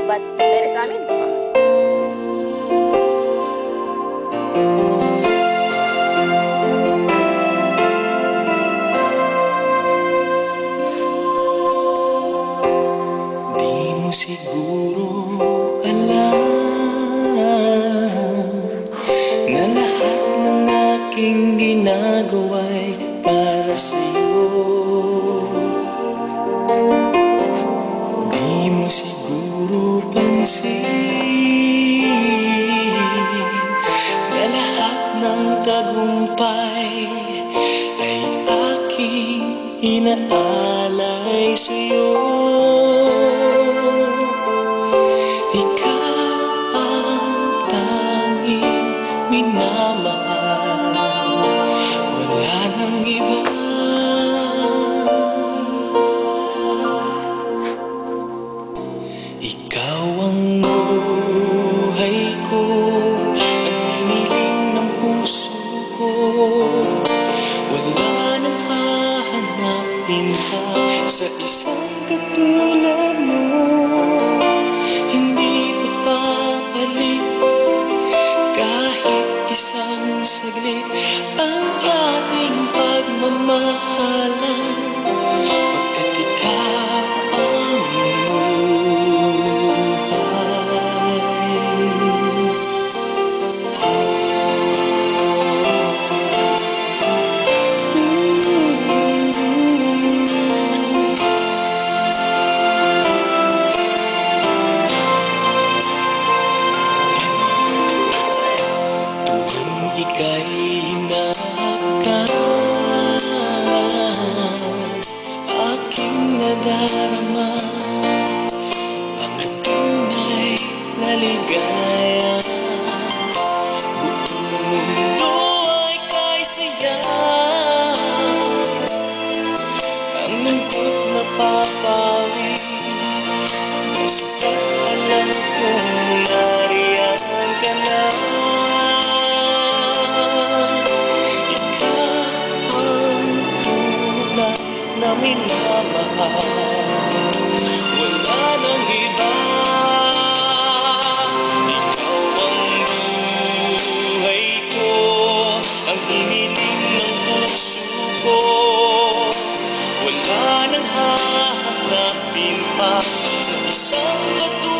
ba't pere sa amin? Di mo siguro alam na lahat ng aking ginagawa'y para sa'yo. Di mo siguro pansin na lahat ng tagumpay ay aking inaalay sa'yo. Ikaw ang tanging minamahal, wala nang iba. Ikaw ang buhay ko, ang hiniling ng puso ko. Wala nang hahanapin pa sa isang katulad mo. Hindi papabalik kahit isang saglit ang ating pagmamahalan, pagkat ikaw ang ika'y hinarap ka, aking nadarama ang tunay na ligaya. Buong mundo ay kay saya, ang lungkot na papawi, basta alam kong nariyan ka na. Na minamahal, wala nang iba. Ikaw ang buhay ko, ang hiniling ng puso ko. Wala nang hahanapin pa sa isang katulad